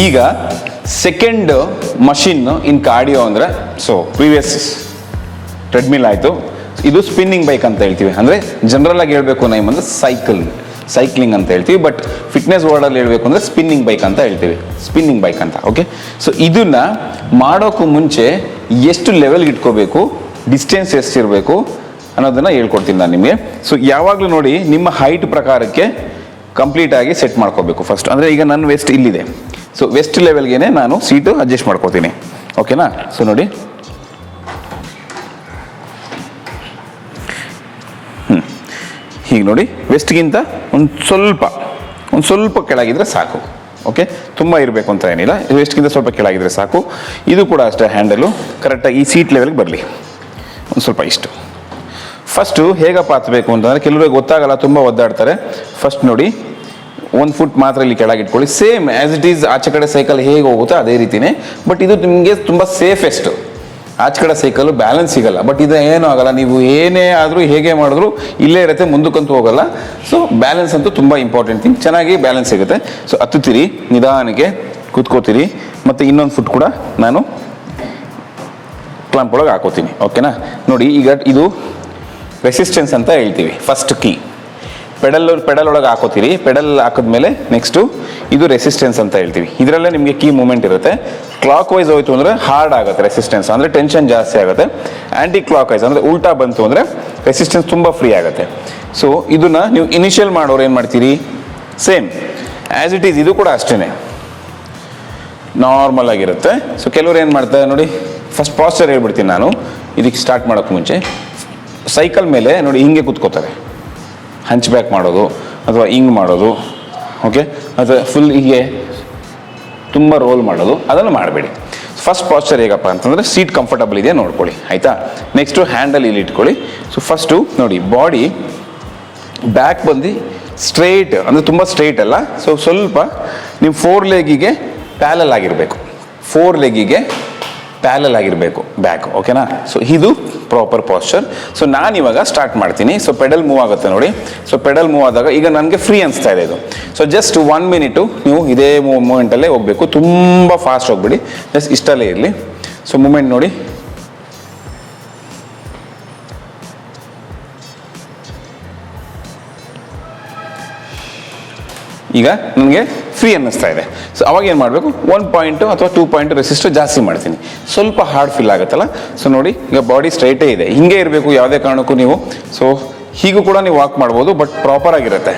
ಈಗ second machine in cardio ಅಂದರೆ, so previous treadmill ಆಯಿತು, ಇದು ಸ್ಪಿನ್ನಿಂಗ್ ಬೈಕ್ ಅಂತ ಹೇಳ್ತೀವಿ. ಅಂದರೆ ಜನರಲ್ ಆಗಿ ಹೇಳಬೇಕು ಅಂದರೆ ಸೈಕ್ಲಿಂಗ್ ಅಂತ ಹೇಳ್ತೀವಿ. ಬಟ್ ಫಿಟ್ನೆಸ್ ವರ್ಡಲ್ಲಿ ಹೇಳಬೇಕು ಅಂದರೆ ಸ್ಪಿನ್ನಿಂಗ್ ಬೈಕ್ ಅಂತ ಹೇಳ್ತೀವಿ, ಸ್ಪಿನ್ನಿಂಗ್ ಬೈಕ್ ಅಂತ. ಓಕೆ, ಸೊ ಇದನ್ನ ಮಾಡೋಕ್ಕೂ ಮುಂಚೆ ಎಷ್ಟು ಲೆವೆಲ್ಗೆ ಇಟ್ಕೋಬೇಕು, ಡಿಸ್ಟೆನ್ಸ್ ಎಷ್ಟಿರಬೇಕು ಅನ್ನೋದನ್ನು ಹೇಳ್ಕೊಡ್ತೀನಿ ನಾನು ನಿಮಗೆ. ಸೊ ಯಾವಾಗಲೂ ನೋಡಿ, ನಿಮ್ಮ ಹೈಟ್ ಪ್ರಕಾರಕ್ಕೆ ಕಂಪ್ಲೀಟಾಗಿ ಸೆಟ್ ಮಾಡ್ಕೋಬೇಕು ಫಸ್ಟ್. ಅಂದರೆ ಈಗ ನನ್ನ ವೆಸ್ಟ್ ಇಲ್ಲಿದೆ, ಸೊ ವೆಸ್ಟ್ ಲೆವೆಲ್ಗೆ ನಾನು ಸೀಟು ಅಡ್ಜಸ್ಟ್ ಮಾಡ್ಕೋತೀನಿ. ಓಕೆನಾ? ಸೊ ನೋಡಿ, ಹೀಗೆ ನೋಡಿ, ವೆಸ್ಟ್ಗಿಂತ ಒಂದು ಸ್ವಲ್ಪ ಕೆಳಗಿದ್ರೆ ಸಾಕು. ಓಕೆ, ತುಂಬ ಇರಬೇಕು ಅಂತ ಏನಿಲ್ಲ, ವೆಸ್ಟ್ಗಿಂತ ಸ್ವಲ್ಪ ಕೆಳಗಿದ್ರೆ ಸಾಕು. ಇದು ಕೂಡ ಅಷ್ಟೇ, ಹ್ಯಾಂಡಲು ಕರೆಕ್ಟಾಗಿ ಈ ಸೀಟ್ ಲೆವೆಲ್ಗೆ ಬರಲಿ, ಒಂದು ಸ್ವಲ್ಪ ಇಷ್ಟು. ಫಸ್ಟು ಹೇಗಪ್ಪ ಹತ್ತಬೇಕು ಅಂತಂದರೆ, ಕೆಲವರಿಗೆ ಗೊತ್ತಾಗಲ್ಲ, ತುಂಬ ಒದ್ದಾಡ್ತಾರೆ. ಫಸ್ಟ್ ನೋಡಿ, 1 ಫುಟ್ ಮಾತ್ರ ಇಲ್ಲಿ ಕೆಳಗೆ ಇಟ್ಕೊಳ್ಳಿ. ಸೇಮ್ ಆ್ಯಸ್ ಇಟ್ ಈಸ್ ಆಚೆ ಕಡೆ ಸೈಕಲ್ ಹೇಗೆ ಹೋಗುತ್ತೋ ಅದೇ ರೀತಿಯೇ. ಬಟ್ ಇದು ನಿಮಗೆ ತುಂಬ ಸೇಫೆಸ್ಟು. ಆಚೆ ಕಡೆ ಸೈಕಲ್ಲು ಬ್ಯಾಲೆನ್ಸ್ ಸಿಗಲ್ಲ, ಬಟ್ ಇದು ಏನೂ ಆಗಲ್ಲ. ನೀವು ಏನೇ ಆದರೂ ಹೇಗೆ ಮಾಡಿದ್ರು ಇಲ್ಲೇ ಇರುತ್ತೆ, ಮುಂದಕ್ಕಂತೂ ಹೋಗಲ್ಲ. ಸೊ ಬ್ಯಾಲೆನ್ಸ್ ಅಂತೂ ತುಂಬ ಇಂಪಾರ್ಟೆಂಟ್ ಥಿಂಗ್. ಚೆನ್ನಾಗಿ ಬ್ಯಾಲೆನ್ಸ್ ಸಿಗುತ್ತೆ. ಸೊ ಹತ್ತುತ್ತೀರಿ, ನಿಧಾನಕ್ಕೆ ಕೂತ್ಕೋತೀರಿ. ಮತ್ತು ಇನ್ನೊಂದು ಫುಟ್ ಕೂಡ ನಾನು ಕ್ಲಾಂಪ್ ಒಳಗೆ ಹಾಕೋತೀನಿ. ಓಕೆನಾ? ನೋಡಿ, ಈಗ ಇದು ರೆಸಿಸ್ಟೆನ್ಸ್ ಅಂತ ಹೇಳ್ತೀವಿ. ಫಸ್ಟ್ ಕೀ ಪೆಡಲ್ ಒಳಗೆ ಹಾಕೋತೀರಿ. ಪೆಡಲ್ ಹಾಕಿದ್ಮೇಲೆ ನೆಕ್ಸ್ಟು ಇದು ರೆಸಿಸ್ಟೆನ್ಸ್ ಅಂತ ಹೇಳ್ತೀವಿ. ಇದರಲ್ಲೇ ನಿಮಗೆ ಕೀ ಮೂಮೆಂಟ್ ಇರುತ್ತೆ. ಕ್ಲಾಕ್ ವೈಸ್ ಹೋಯ್ತು ಅಂದರೆ ಹಾರ್ಡ್ ಆಗುತ್ತೆ ರೆಸಿಸ್ಟೆನ್ಸ್, ಅಂದರೆ ಟೆನ್ಷನ್ ಜಾಸ್ತಿ ಆಗುತ್ತೆ. ಆ್ಯಂಟಿ ಕ್ಲಾಕ್ ವೈಸ್ ಅಂದರೆ ಉಲ್ಟಾ ಬಂತು ಅಂದರೆ ರೆಸಿಸ್ಟೆನ್ಸ್ ತುಂಬ ಫ್ರೀ ಆಗುತ್ತೆ. ಸೊ ಇದನ್ನು ನೀವು ಇನಿಷಿಯಲ್ ಮಾಡೋರು ಏನು ಮಾಡ್ತೀರಿ, ಸೇಮ್ ಆ್ಯಸ್ ಇಟ್ ಈಸ್ ಇದು ಕೂಡ ಅಷ್ಟೇ ನಾರ್ಮಲ್ ಆಗಿರುತ್ತೆ. ಸೊ ಕೆಲವ್ರು ಏನು ಮಾಡ್ತಾರೆ ನೋಡಿ, ಫಸ್ಟ್ ಪಾಸ್ಚರ್ ಹೇಳ್ಬಿಡ್ತೀನಿ ನಾನು ಇದಕ್ಕೆ ಸ್ಟಾರ್ಟ್ ಮಾಡೋಕ್ಕೆ ಮುಂಚೆ. ಸೈಕಲ್ ಮೇಲೆ ನೋಡಿ ಹಿಂಗೆ ಕೂತ್ಕೋತಾರೆ, ಹಂಚ್ ಬ್ಯಾಕ್ ಮಾಡೋದು ಅಥವಾ ಹಿಂಗೆ ಮಾಡೋದು. ಓಕೆ, ಅಥವಾ ಫುಲ್ ಹೀಗೆ ತುಂಬ ರೋಲ್ ಮಾಡೋದು, ಅದನ್ನು ಮಾಡಬೇಡಿ. ಫಸ್ಟ್ ಪಾಸ್ಚರ್ ಹೇಗಪ್ಪ ಅಂತಂದರೆ, ಸೀಟ್ ಕಂಫರ್ಟಬಲ್ ಇದೆಯಾ ನೋಡ್ಕೊಳ್ಳಿ, ಆಯಿತಾ? ನೆಕ್ಸ್ಟು ಹ್ಯಾಂಡಲ್ ಇಲ್ಲಿ ಇಟ್ಕೊಳ್ಳಿ. ಸೊ ಫಸ್ಟು ನೋಡಿ, ಬಾಡಿ ಬ್ಯಾಕ್ ಬಂದು ಸ್ಟ್ರೈಟ್, ಅಂದರೆ ತುಂಬ ಸ್ಟ್ರೈಟ್ ಅಲ್ಲ, ಸೊ ಸ್ವಲ್ಪ ನೀವು 4 ಲೆಗ್ಗಿಗೆ ಪ್ಯಾರಲ್ ಆಗಿರಬೇಕು. 4 ಲೆಗ್ಗಿಗೆ ಪ್ಯಾರಲ್ ಆಗಿರಬೇಕು ಬ್ಯಾಕ್. ಓಕೆನಾ? ಸೊ ಇದು ಪ್ರಾಪರ್ ಪಾಸ್ಚರ್. ಸೊ ನಾನು ಇವಾಗ ಸ್ಟಾರ್ಟ್ ಮಾಡ್ತೀನಿ. ಸೊ ಪೆಡಲ್ ಮೂವ್ ಆಗುತ್ತೆ ನೋಡಿ. ಸೊ ಪೆಡಲ್ ಮೂವ್ ಆದಾಗ ಈಗ ನನಗೆ ಫ್ರೀ ಅನಿಸ್ತಾ ಇದೆ ಇದು. ಸೊ ಜಸ್ಟ್ 1 ಮಿನಿಟು ನೀವು ಇದೇ ಮೂಮೆಂಟಲ್ಲೇ ಹೋಗಬೇಕು, ತುಂಬ ಫಾಸ್ಟ್ ಹೋಗ್ಬಿಡಿ, ಜಸ್ಟ್ ಇಷ್ಟಲ್ಲೇ ಇರಲಿ. ಸೊ ಮೂಮೆಂಟ್ ನೋಡಿ, ಈಗ ನನಗೆ ಫ್ರೀ ಅನ್ನಿಸ್ತಾ ಇದೆ. ಸೊ ಅವಾಗ ಏನು ಮಾಡಬೇಕು, 1 ಪಾಯಿಂಟು ಅಥವಾ 2 ಪಾಯಿಂಟ್ ರೆಸಿಸ್ಟರ್ ಜಾಸ್ತಿ ಮಾಡ್ತೀನಿ, ಸ್ವಲ್ಪ ಹಾರ್ಡ್ ಫೀಲ್ ಆಗುತ್ತಲ್ಲ. ಸೊ ನೋಡಿ, ಈಗ ಬಾಡಿ ಸ್ಟ್ರೈಟೇ ಇದೆ, ಹಿಂಗೆ ಇರಬೇಕು ಯಾವುದೇ ಕಾರಣಕ್ಕೂ ನೀವು. ಸೊ ಹೀಗೂ ಕೂಡ ನೀವು ವಾಕ್ ಮಾಡ್ಬೋದು, ಬಟ್ ಪ್ರಾಪರ್ ಆಗಿರುತ್ತೆ.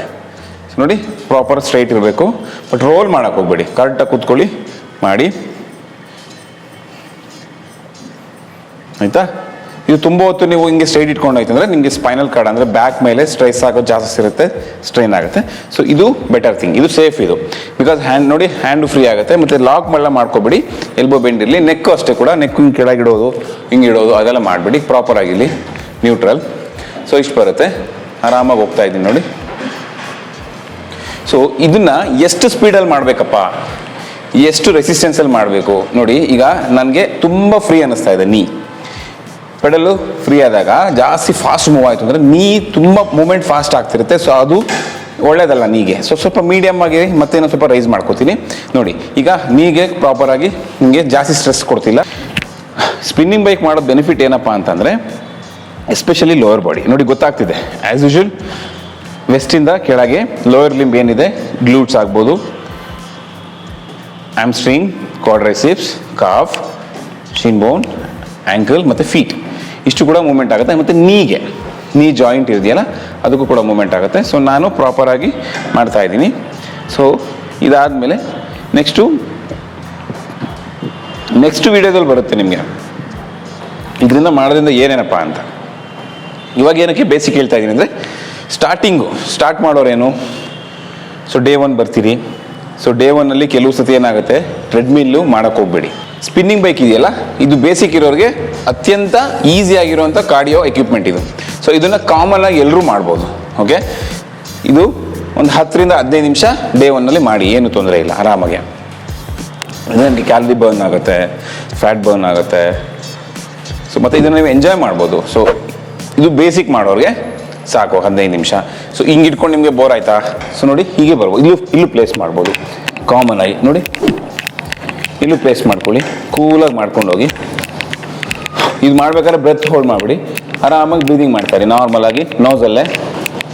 ಸೊ ನೋಡಿ, ಪ್ರಾಪರ್ ಸ್ಟ್ರೈಟ್ ಇರಬೇಕು, ಬಟ್ ರೋಲ್ ಮಾಡೋಕ್ಕೆ ಹೋಗ್ಬೇಡಿ, ಕರೆಕ್ಟಾಗಿ ಕೂತ್ಕೊಳ್ಳಿ ಮಾಡಿ, ಆಯಿತಾ? ಇದು ತುಂಬ ಹೊತ್ತು ನೀವು ಹಿಂಗೆ ಸ್ಟ್ರೈಟ್ ಇಟ್ಕೊಂಡಾಯ್ತು ಅಂದರೆ ನಿಮಗೆ ಸ್ಪೈನಲ್ ಕಾರ್ಡ್ ಅಂದರೆ ಬ್ಯಾಕ್ ಮೇಲೆ ಸ್ಟ್ರೆಸ್ ಆಗೋದು ಜಾಸ್ತಿ ಇರುತ್ತೆ, ಸ್ಟ್ರೈನ್ ಆಗುತ್ತೆ. ಸೊ ಇದು ಬೆಟರ್ ಥಿಂಗ್, ಇದು ಸೇಫ್ ಇದು. ಬಿಕಾಸ್ ಹ್ಯಾಂಡ್ ನೋಡಿ, ಹ್ಯಾಂಡು ಫ್ರೀ ಆಗುತ್ತೆ. ಮತ್ತು ಲಾಕ್ ಎಲ್ಲ ಮಾಡ್ಕೊಬೇಡಿ, ಎಲ್ಬೋ ಬೆಂಡ್ ಇರಲಿ. ನೆಕ್ಕು ಅಷ್ಟೇ ಕೂಡ, ನೆಕ್ಕು ಹಿಂಗೆ ಕೆಳಗಿಡೋದು, ಹಿಂಗೆ ಇಡೋದು ಅದೆಲ್ಲ ಮಾಡಬೇಡಿ, ಪ್ರಾಪರ್ ಆಗಿರಲಿ, ನ್ಯೂಟ್ರಲ್. ಸೊ ಇಷ್ಟು ಬರುತ್ತೆ, ಆರಾಮಾಗಿ ಹೋಗ್ತಾ ಇದ್ದೀನಿ ನೋಡಿ. ಸೊ ಇದನ್ನು ಎಷ್ಟು ಸ್ಪೀಡಲ್ಲಿ ಮಾಡಬೇಕಪ್ಪ, ಎಷ್ಟು ರೆಸಿಸ್ಟೆನ್ಸಲ್ಲಿ ಮಾಡಬೇಕು ನೋಡಿ. ಈಗ ನನಗೆ ತುಂಬ ಫ್ರೀ ಅನ್ನಿಸ್ತಾ ಇದೆ, ಪೆಡಲು ಫ್ರೀ ಆದಾಗ ಜಾಸ್ತಿ ಫಾಸ್ಟ್ ಮೂವ್ ಆಯಿತು ಅಂದರೆ ತುಂಬ ಮೂಮೆಂಟ್ ಫಾಸ್ಟ್ ಆಗ್ತಿರುತ್ತೆ. ಸೊ ಅದು ಒಳ್ಳೇದಲ್ಲ ನೀಗೆ. ಸೊ ಸ್ವಲ್ಪ ಮೀಡಿಯಮ್ ಆಗಿ ಮತ್ತೆ ಇನ್ನೊಂದು ಸ್ವಲ್ಪ ರೈಸ್ ಮಾಡ್ಕೋತೀನಿ ನೋಡಿ. ಈಗ ನೀಗೆ ಪ್ರಾಪರಾಗಿ ನಿಮಗೆ ಜಾಸ್ತಿ ಸ್ಟ್ರೆಸ್ ಕೊಡ್ತಿಲ್ಲ. ಸ್ಪಿನ್ನಿಂಗ್ ಬೈಕ್ ಮಾಡೋದು ಬೆನಿಫಿಟ್ ಏನಪ್ಪ ಅಂತಂದರೆ, ಎಸ್ಪೆಷಲಿ ಲೋವರ್ ಬಾಡಿ ನೋಡಿ, ಗೊತ್ತಾಗ್ತಿದೆ ಆ್ಯಸ್ ಯೂಶುವಲ್. ವೆಸ್ಟಿಂದ ಕೆಳಗೆ ಲೋವರ್ ಲಿಂಬ್ ಏನಿದೆ, ಗ್ಲೂಟ್ಸ್ ಆಗ್ಬೋದು, ಆಮ್ಸ್ಟ್ರಿಂಗ್, ಕ್ವಾಡ್ರೈಸಿಪ್ಸ್, ಕಾಫ್, ಶಿನ್ ಬೋನ್, ಆ್ಯಂಕಲ್ ಮತ್ತು ಫೀಟ್, ಇಷ್ಟು ಕೂಡ ಮೂಮೆಂಟ್ ಆಗುತ್ತೆ. ಮತ್ತು ನೀ ಜಾಯಿಂಟ್ ಇದೆಯಲ್ಲ ಅದಕ್ಕೂ ಕೂಡ ಮೂಮೆಂಟ್ ಆಗುತ್ತೆ. ಸೊ ನಾನು ಪ್ರಾಪರಾಗಿ ಮಾಡ್ತಾಯಿದ್ದೀನಿ. ಸೊ ಇದಾದಮೇಲೆ ನೆಕ್ಸ್ಟು ವೀಡಿಯೋದಲ್ಲಿ ಬರುತ್ತೆ ನಿಮಗೆ ಇದರಿಂದ ಮಾಡೋದ್ರಿಂದ ಏನೇನಪ್ಪ ಅಂತ. ಇವಾಗ ಏನಕ್ಕೆ ಬೇಸಿಕ್ ಹೇಳ್ತಾ ಇದ್ದೀನಿ ಅಂದರೆ, ಸ್ಟಾರ್ಟ್ ಮಾಡೋರೇನು, ಸೊ ಡೇ 1 ಬರ್ತೀರಿ. ಸೊ ಡೇ 1 ಕೆಲವು ಸತಿ ಏನಾಗುತ್ತೆ, ಟ್ರೆಡ್ಮಿಲ್ಲು ಮಾಡೋಕ್ಕೆ ಹೋಗ್ಬೇಡಿ. ಸ್ಪಿನ್ನಿಂಗ್ ಬೈಕ್ ಇದೆಯಲ್ಲ, ಇದು ಬೇಸಿಕ್ ಇರೋರಿಗೆ ಅತ್ಯಂತ ಈಸಿ ಆಗಿರುವಂಥ ಕಾರ್ಡಿಯೋ ಎಕ್ವಿಪ್ಮೆಂಟ್ ಇದು. ಸೊ ಇದನ್ನು ಕಾಮನ್ ಆಗಿ ಎಲ್ಲರೂ ಮಾಡ್ಬೋದು. ಓಕೆ, ಇದು ಒಂದು 10 ರಿಂದ 15 ನಿಮಿಷ ಡೇ 1 ಮಾಡಿ, ಏನು ತೊಂದರೆ ಇಲ್ಲ, ಆರಾಮಾಗೆ. ಇದಕ್ಕೆ ಕ್ಯಾಲರಿ ಬರ್ನ್ ಆಗುತ್ತೆ, ಫ್ಯಾಟ್ ಬರ್ನ್ ಆಗುತ್ತೆ. ಸೊ ಮತ್ತು ಇದನ್ನು ನೀವು ಎಂಜಾಯ್ ಮಾಡ್ಬೋದು. ಸೊ ಇದು ಬೇಸಿಕ್ ಮಾಡೋರಿಗೆ ಸಾಕು 15 ನಿಮಿಷ. ಸೊ ಹಿಂಗೆ ಇಟ್ಕೊಂಡು ನಿಮಗೆ ಬೋರ್ ಆಯಿತಾ, ಸೊ ನೋಡಿ ಹೀಗೆ ಬರ್ಬೋದು, ಇಲ್ಲೂ ಪ್ಲೇಸ್ ಮಾಡ್ಬೋದು ಕಾಮನ್ ಆಗಿ ನೋಡಿ. ಇಲ್ಲೂ ಪ್ಲೇಸ್ ಮಾಡ್ಕೊಳ್ಳಿ, ಕೂಲಾಗಿ ಮಾಡ್ಕೊಂಡು ಹೋಗಿ. ಇದು ಮಾಡ್ಬೇಕಾದ್ರೆ ಬ್ರೆತ್ ಹೋಲ್ಡ್ ಮಾಡಿಬಿಡಿ, ಆರಾಮಾಗಿ ಬ್ರೀದಿಂಗ್ ಮಾಡ್ತಾರೆ. ನಾರ್ಮಲ್ ಆಗಿ ನೋಸಲ್ಲೇ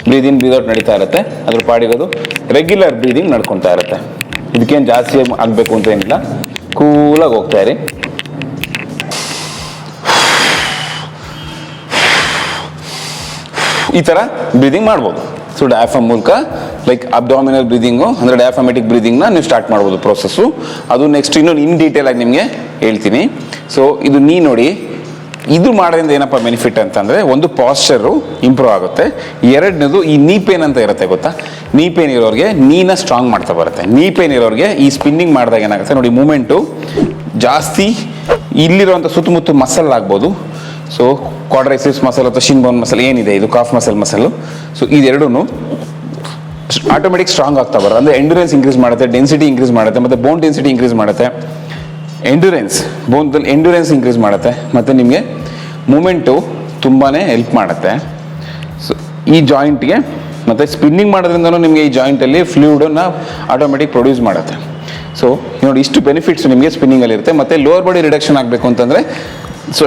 ಬ್ರೀದ್ ಇನ್ ಬ್ರೀದ್ ಔಟ್ ನಡೀತಾ ಇರುತ್ತೆ, ಅದ್ರ ಪಾಡಿಗೋದು ರೆಗ್ಯುಲರ್ ಬ್ರೀದಿಂಗ್ ನಡ್ಕೊತಾ ಇರುತ್ತೆ. ಇದಕ್ಕೇನು ಜಾಸ್ತಿ ಆಗಬೇಕು ಅಂತ ಏನಿಲ್ಲ, ಕೂಲಾಗಿ ಹೋಗ್ತಾ ಇರಿ. ಈ ಥರ ಬ್ರೀದಿಂಗ್ ಮಾಡ್ಬೋದು. ಸೊ ಡಯಾಫ್ರಮ್ ಮೂಲಕ ಲೈಕ್ ಅಬ್ಡಾಮಿನಲ್ ಬ್ರೀದಿಂಗು ಅಂದರೆ ಡಯಾಫ್ರಮೆಟಿಕ್ ಬ್ರೀದಿಂಗ್ನ ನೀವು ಸ್ಟಾರ್ಟ್ ಮಾಡ್ಬೋದು ಪ್ರೋಸೆಸ್ಸು. ಅದು ನೆಕ್ಸ್ಟ್ ಇನ್ನೊಂದು ಇನ್ ಡೀಟೇಲ್ ಆಗಿ ನಿಮಗೆ ಹೇಳ್ತೀನಿ. ಸೊ ಇದು ನೋಡಿ, ಇದು ಮಾಡೋದ್ರಿಂದ ಏನಪ್ಪ ಬೆನಿಫಿಟ್ ಅಂತಂದರೆ, ಒಂದು ಪಾಶ್ಚರು ಇಂಪ್ರೂವ್ ಆಗುತ್ತೆ, ಎರಡನೇದು ಈ ನೀ ಪೇನ್ ಅಂತ ಇರುತ್ತೆ ಗೊತ್ತಾ, ನೀ ಪೇನ್ ಇರೋರಿಗೆ ನೀನ ಸ್ಟ್ರಾಂಗ್ ಮಾಡ್ತಾ ಬರುತ್ತೆ. ನೀ ಪೇನ್ ಇರೋರಿಗೆ ಈ ಸ್ಪಿನ್ನಿಂಗ್ ಮಾಡಿದಾಗ ಏನಾಗುತ್ತೆ ನೋಡಿ, ಮೂಮೆಂಟು ಜಾಸ್ತಿ ಇಲ್ಲಿರುವಂಥ ಸುತ್ತಮುತ್ತ ಮಸಲ್ ಆಗ್ಬೋದು. ಸೊ ಕ್ವಾಡ್ರೈಸಿಪ್ಸ್ ಮಸಲ್ ಅಥವಾ ಶಿನ್ ಬೋನ್ ಮಸಲ್ ಏನಿದೆ, ಇದು calf muscle. So ಇದೆರಡೂ automatic strong ಆಗ್ತಾ ಬರುತ್ತೆ. ಅಂದರೆ ಎಂಡ್ಯೂರೆನ್ಸ್ ಇನ್ಕ್ರೀಸ್ ಮಾಡುತ್ತೆ, ಡೆನ್ಸಿಟಿ ಇನ್ಕ್ರೀಸ್ ಮಾಡುತ್ತೆ, ಮತ್ತು ಬೋನ್ ಡೆನ್ಸಿಟಿ ಇನ್ಕ್ರೀಸ್ ಮಾಡುತ್ತೆ, ಬೋನ್ದಲ್ಲಿ ಎಂಡ್ಯೂರೆನ್ಸ್ ಇನ್ಕ್ರೀಸ್ ಮಾಡುತ್ತೆ, ಮತ್ತು ನಿಮಗೆ ಮೂಮೆಂಟು ತುಂಬಾ ಹೆಲ್ಪ್ ಮಾಡುತ್ತೆ. ಸೊ ಈ ಜಾಯಿಂಟ್ಗೆ ಮತ್ತು ಸ್ಪಿನ್ನಿಂಗ್ ಮಾಡೋದ್ರಿಂದನೂ ನಿಮಗೆ ಈ ಜಾಯಿಂಟಲ್ಲಿ ಫ್ಲೂಯಿಡನ್ನು ಆಟೋಮೆಟಿಕ್ ಪ್ರೊಡ್ಯೂಸ್ ಮಾಡುತ್ತೆ. ಸೊ ನೋಡಿ, ಇಷ್ಟು ಬೆನಿಫಿಟ್ಸ್ ನಿಮಗೆ ಸ್ಪಿನ್ನಿಂಗಲ್ಲಿ ಇರುತ್ತೆ. ಮತ್ತು ಲೋವರ್ ಬಾಡಿ ರಿಡಕ್ಷನ್ ಆಗಬೇಕು ಅಂತಂದರೆ, ಸೊ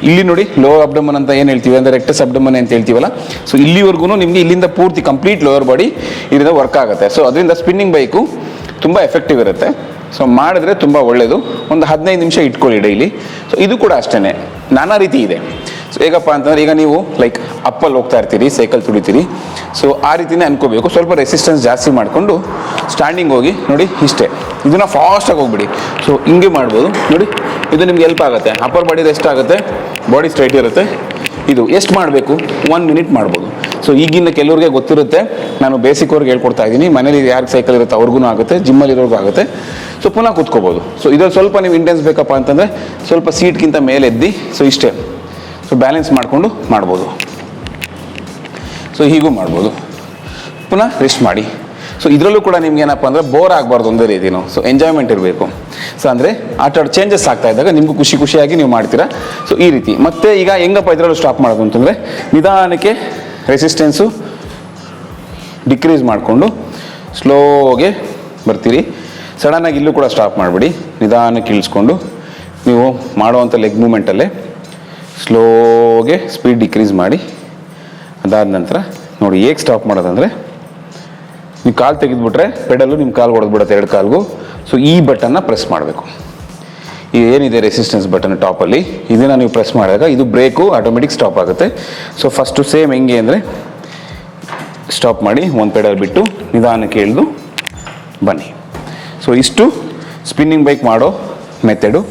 ಇಲ್ಲಿ ನೋಡಿ ಲೋವರ್ ಅಬ್ಡಮನ್ ಅಂತ ಏನು ಹೇಳ್ತೀವಿ ಅಂದರೆ ರೆಕ್ಟಸ್ ಅಬ್ಡಮನ್ ಅಂತ ಹೇಳ್ತೀವಲ್ಲ, ಸೊ ಇಲ್ಲಿವರೆಗೂ ನಿಮಗೆ ಇಲ್ಲಿಂದ ಪೂರ್ತಿ ಕಂಪ್ಲೀಟ್ ಲೋವರ್ ಬಾಡಿ ಇದರಿಂದ ವರ್ಕ್ ಆಗುತ್ತೆ. ಸೊ ಅದರಿಂದ ಸ್ಪಿನ್ನಿಂಗ್ ಬೈಕು ತುಂಬ ಎಫೆಕ್ಟಿವ್ ಇರುತ್ತೆ. ಸೊ ಮಾಡಿದ್ರೆ ತುಂಬ ಒಳ್ಳೆಯದು. ಒಂದು 15 ನಿಮಿಷ ಇಟ್ಕೊಳ್ಳಿ ಡೈಲಿ. ಸೊ ಇದು ಕೂಡ ಅಷ್ಟೇ ನಾನಾ ರೀತಿ ಇದೆ. ಸೊ ಹೇಗಪ್ಪ ಅಂತಂದರೆ, ಈಗ ನೀವು ಲೈಕ್ ಅಪ್ಪಲ್ಲಿ ಹೋಗ್ತಾ ಇರ್ತೀರಿ, ಸೈಕಲ್ ತುಳಿತೀರಿ, ಸೊ ಆ ರೀತಿಯೇ ಅನ್ಕೋಬೇಕು. ಸ್ವಲ್ಪ ರೆಸಿಸ್ಟೆನ್ಸ್ ಜಾಸ್ತಿ ಮಾಡಿಕೊಂಡು ಸ್ಟ್ಯಾಂಡಿಂಗ್ ಹೋಗಿ ನೋಡಿ, ಇಷ್ಟೇ. ಇದನ್ನು ಫಾಸ್ಟಾಗಿ ಹೋಗ್ಬಿಡಿ. ಸೊ ಹಿಂಗೆ ಮಾಡ್ಬೋದು ನೋಡಿ, ಇದು ನಿಮ್ಗೆ ಹೆಲ್ಪ್ ಆಗುತ್ತೆ. ಅಪ್ಪರ್ ಬಾಡಿ ರೆಸ್ಟ್ ಆಗುತ್ತೆ, ಬಾಡಿ ಸ್ಟ್ರೈಟ್ ಇರುತ್ತೆ. ಇದು ಎಷ್ಟು ಮಾಡಬೇಕು, 1 ಮಿನಿಟ್ ಮಾಡ್ಬೋದು. ಸೊ ಈಗಿನ ಕೆಲವ್ರಿಗೆ ಗೊತ್ತಿರುತ್ತೆ, ನಾನು ಬೇಸಿಕ್ ಅವ್ರಿಗೆ ಹೇಳ್ಕೊಡ್ತಾ ಇದ್ದೀನಿ. ಮನೇಲಿ ಯಾರಿಗೆ ಸೈಕಲ್ ಇರುತ್ತೆ ಅವ್ರಿಗೂ ಆಗುತ್ತೆ, ಜಿಮ್ಮಲ್ಲಿ ಇರೋರ್ಗೂ ಆಗುತ್ತೆ. ಸೊ ಪುನಃ ಕೂತ್ಕೋಬೋದು. ಸೊ ಇದ್ರಲ್ಲಿ ಸ್ವಲ್ಪ ನೀವು ಇಂಟೆನ್ಸ್ ಬೇಕಪ್ಪ ಅಂತಂದರೆ ಸ್ವಲ್ಪ ಸೀಟ್ಗಿಂತ ಮೇಲೆ ಎದ್ದು, ಸೊ ಇಷ್ಟೇ. ಸೊ ಬ್ಯಾಲೆನ್ಸ್ ಮಾಡಿಕೊಂಡು ಮಾಡ್ಬೋದು. ಸೊ ಹೀಗೂ ಮಾಡ್ಬೋದು. ಪುನಃ ರೆಸ್ಟ್ ಮಾಡಿ. ಸೊ ಇದರಲ್ಲೂ ಕೂಡ ನಿಮ್ಗೆ ಏನಪ್ಪ ಅಂದರೆ ಬೋರ್ ಆಗಬಾರ್ದು ಒಂದೇ ರೀತಿನೂ. ಸೊ ಎಂಜಾಯ್ಮೆಂಟ್ ಇರಬೇಕು. ಸೊ ಅಂದರೆ ಚೇಂಜಸ್ ಆಗ್ತಾ ಇದ್ದಾಗ ನಿಮಗೂ ಖುಷಿಯಾಗಿ ನೀವು ಮಾಡ್ತೀರಾ. ಸೊ ಈ ರೀತಿ. ಮತ್ತು ಈಗ ಹೆಂಗಪ್ಪ ಇದರಲ್ಲೂ ಸ್ಟಾಪ್ ಮಾಡೋದು ಅಂತಂದರೆ, ನಿಧಾನಕ್ಕೆ ರೆಸಿಸ್ಟೆನ್ಸು ಡಿಕ್ರೀಸ್ ಮಾಡಿಕೊಂಡು ಸ್ಲೋಗೆ ಬರ್ತೀರಿ. ಸಡನ್ನಾಗಿ ಇಲ್ಲೂ ಕೂಡ ಸ್ಟಾಪ್ ಮಾಡಿಬಿಡಿ. ನಿಧಾನಕ್ಕೆ ಇಳಿಸ್ಕೊಂಡು ನೀವು ಮಾಡುವಂಥ ಲೆಗ್ ಮೂಮೆಂಟಲ್ಲೇ ಸ್ಲೋಗೆ ಸ್ಪೀಡ್ ಡಿಕ್ರೀಸ್ ಮಾಡಿ. ಅದಾದ ನಂತರ ನೋಡಿ, ಹೇಗೆ ಸ್ಟಾಪ್ ಮಾಡೋದಂದರೆ, ನೀವು ಕಾಲು ತೆಗೆದುಬಿಟ್ರೆ ಪೆಡಲು ನಿಮ್ಮ ಕಾಲು ಹೊಡೆದ್ಬಿಡುತ್ತೆ, 2 ಕಾಲ್ಗೂ. ಸೊ ಈ ಬಟನ್ನ ಪ್ರೆಸ್ ಮಾಡಬೇಕು. ಏನಿದೆ ರೆಸಿಸ್ಟೆನ್ಸ್ ಬಟನ್ ಟಾಪಲ್ಲಿ, ಇದನ್ನು ನೀವು ಪ್ರೆಸ್ ಮಾಡಿದಾಗ ಇದು ಬ್ರೇಕು ಆಟೋಮೆಟಿಕ್ ಸ್ಟಾಪ್ ಆಗುತ್ತೆ. ಸೊ ಫಸ್ಟು ಸೇಮ್ ಹೆಂಗೆ ಅಂದರೆ, ಸ್ಟಾಪ್ ಮಾಡಿ, ಒಂದು ಪೆಡಲ್ ಬಿಟ್ಟು ನಿಧಾನಕ್ಕೆ ಇಳಿದು ಬನ್ನಿ. ಸೊ ಇಷ್ಟು ಸ್ಪಿನ್ನಿಂಗ್ ಬೈಕ್ ಮಾಡೋ ಮೆಥಡು.